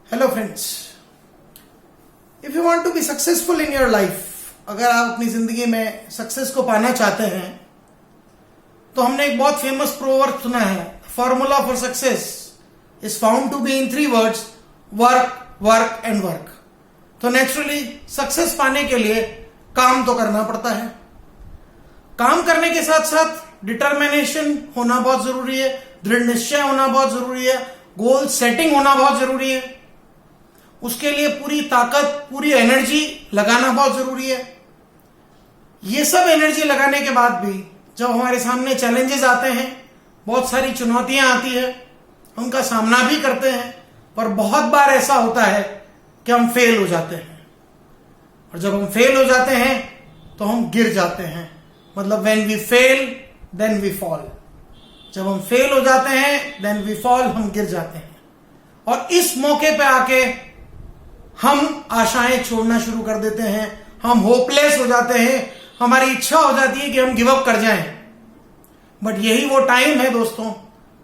Hello friends, if you want to be successful in your life, अगर आप अपनी जिंदगी में सक्सेस को पाना चाहते हैं तो हमने एक बहुत फेमस प्रोवर्ब सुना है, formula for success is found to be in 3 words, work work and work. तो नेचुरली सक्सेस पाने के लिए काम तो करना पड़ता है। काम करने के साथ साथ डिटर्मिनेशन होना बहुत जरूरी है, दृढ़ निश्चय होना बहुत जरूरी है, गोल सेटिंग होना बहुत जरूरी है। उसके लिए पूरी ताकत, पूरी एनर्जी लगाना बहुत जरूरी है। ये सब एनर्जी लगाने के बाद भी जब हमारे सामने चैलेंजेस आते हैं, बहुत सारी चुनौतियां आती है, उनका सामना भी करते हैं, पर बहुत बार ऐसा होता है कि हम फेल हो जाते हैं। और जब हम फेल हो जाते हैं तो हम गिर जाते हैं। मतलब when we fail then we fall. जब हम फेल हो जाते हैं देन वी फॉल, हम गिर जाते हैं। और इस मौके पे आके हम आशाएं छोड़ना शुरू कर देते हैं, हम होपलेस हो जाते हैं, हमारी इच्छा हो जाती है कि हम गिव अप कर जाएं। बट यही वो टाइम है दोस्तों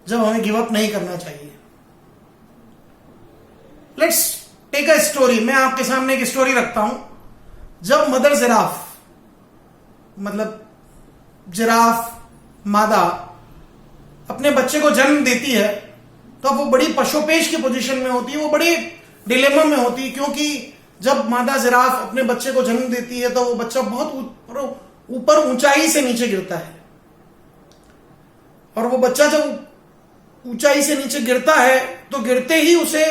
जब हमें गिव अप नहीं करना चाहिए। Let's take a story. मैं आपके सामने एक स्टोरी रखता हूं। जब मदर जिराफ, मतलब जिराफ मादा अपने बच्चे को जन्म देती है तो वो बड़ी पशुपेश की पोजीशन में होती है, वो बड़ी डिलेमा में होती है, क्योंकि जब मादा जिराफ अपने बच्चे को जन्म देती है तो वो बच्चा बहुत ऊपर ऊंचाई से नीचे गिरता है। और वो बच्चा जब ऊंचाई से नीचे गिरता है तो गिरते ही उसे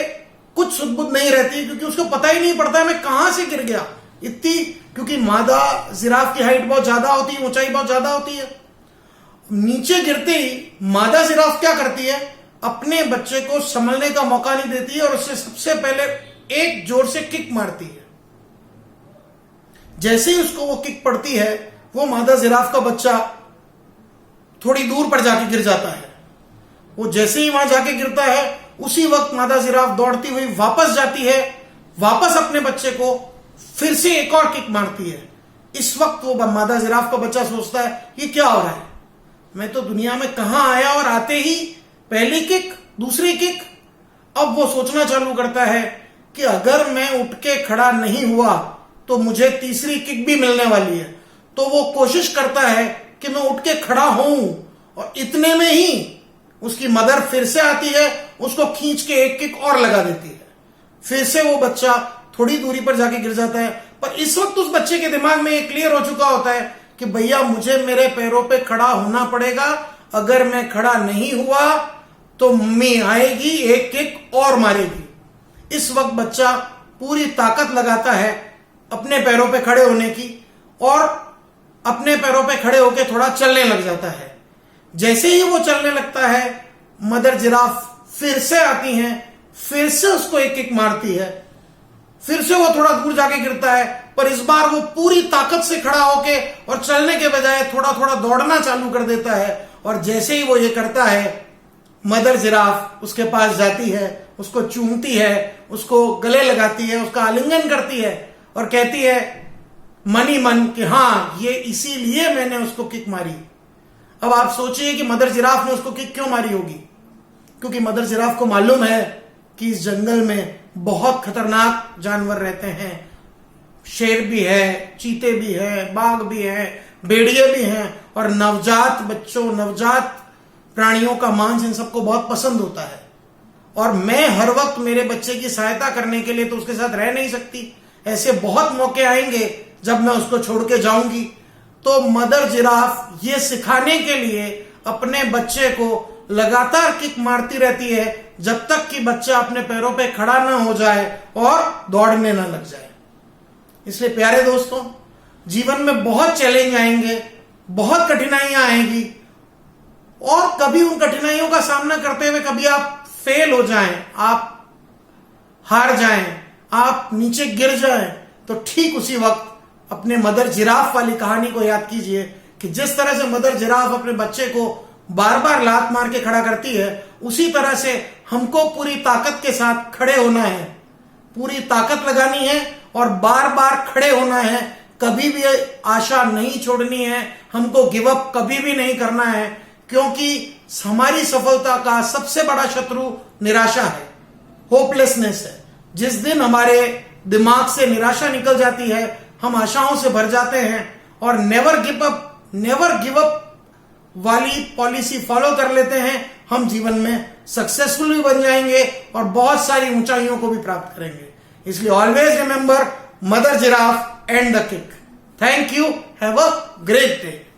कुछ सुध-बुध नहीं रहती, क्योंकि उसको पता ही नहीं पड़ता है मैं कहां से गिर गया इतनी, क्योंकि मादा जिराफ की हाइट बहुत ज्यादा होती है, ऊंचाई बहुत ज्यादा होती है। नीचे गिरते ही मादा जिराफ क्या करती है, अपने बच्चे को संभलने का मौका नहीं देती है और उससे सबसे पहले एक जोर से किक मारती है। जैसे ही उसको वो किक पड़ती है, वो मादा जिराफ का बच्चा थोड़ी दूर पर जाके गिर जाता है। वो जैसे ही वहां जाके गिरता है, उसी वक्त मादा जिराफ दौड़ती हुई वापस जाती है, वापस अपने बच्चे को फिर से एक और किक मारती है। इस वक्त वो मादा जिराफ का बच्चा सोचता है ये क्या हो रहा है, मैं तो दुनिया में कहां आया और आते ही पहली किक, दूसरी किक। अब वो सोचना चालू करता है कि अगर मैं उठ के खड़ा नहीं हुआ तो मुझे तीसरी किक भी मिलने वाली है। तो वो कोशिश करता है कि मैं उठ के खड़ा हूं, और इतने में ही उसकी मदर फिर से आती है, उसको खींच के एक किक और लगा देती है। फिर से वो बच्चा थोड़ी दूरी पर जाके गिर जाता है। पर इस वक्त उस बच्चे के दिमाग में ये क्लियर हो चुका होता है कि भैया मुझे मेरे पैरों पे खड़ा होना पड़ेगा, अगर मैं खड़ा नहीं हुआ तो मम्मी आएगी, एक किक और मारेगी। इस वक्त बच्चा पूरी ताकत लगाता है अपने पैरों पे खड़े होने की, और अपने पैरों पे खड़े होकर थोड़ा चलने लग जाता है। जैसे ही वो चलने लगता है, मदर जिराफ फिर से आती हैं, फिर से उसको एक किक मारती है, फिर से वो थोड़ा दूर जाके गिरता है, पर इस बार वो पूरी ताकत से खड़ा होके और चलने के बजाय थोड़ा थोड़ा दौड़ना चालू कर देता है। और जैसे ही वो ये करता है, मदर जिराफ उसके पास जाती है, उसको चूमती है, उसको गले लगाती है, उसका आलिंगन करती है और कहती है मन ही मन कि हाँ, ये इसीलिए मैंने उसको किक मारी। अब आप सोचिए कि मदर जिराफ ने उसको किक क्यों मारी होगी। क्योंकि मदर जिराफ को मालूम है कि इस जंगल में बहुत खतरनाक जानवर रहते हैं। शेर भी है, चीते भी है, बाघ भी है, भेड़िए भी हैं, और नवजात बच्चों, नवजात प्राणियों का मांस इन सबको बहुत पसंद होता है। और मैं हर वक्त मेरे बच्चे की सहायता करने के लिए तो उसके साथ रह नहीं सकती। ऐसे बहुत मौके आएंगे जब मैं उसको छोड़ के जाऊंगी। तो मदर जिराफ ये सिखाने के लिए अपने बच्चे को लगातार किक मारती रहती है, जब तक कि बच्चा अपने पैरों पे खड़ा ना हो जाए और दौड़ने ना लग जाए। इसलिए प्यारे दोस्तों, जीवन में बहुत चैलेंज आएंगे, बहुत कठिनाइयां आएंगी, और कभी उन कठिनाइयों का सामना करते हुए कभी आप फेल हो जाएं, आप हार जाएं, आप नीचे गिर जाएं, तो ठीक उसी वक्त अपने मदर जिराफ वाली कहानी को याद कीजिए कि जिस तरह से मदर जिराफ अपने बच्चे को बार बार लात मार के खड़ा करती है, उसी तरह से हमको पूरी ताकत के साथ खड़े होना है, पूरी ताकत लगानी है और बार बार खड़े होना है। कभी भी आशा नहीं छोड़नी है, हमको गिव अप कभी भी नहीं करना है, क्योंकि हमारी सफलता का सबसे बड़ा शत्रु निराशा है, होपलेसनेस है। जिस दिन हमारे दिमाग से निराशा निकल जाती है, हम आशाओं से भर जाते हैं और नेवर गिव अप वाली पॉलिसी फॉलो कर लेते हैं, हम जीवन में सक्सेसफुल भी बन जाएंगे और बहुत सारी ऊंचाइयों को भी प्राप्त करेंगे। इसलिए always remember mother giraffe and the kick. Thank you, have a great day.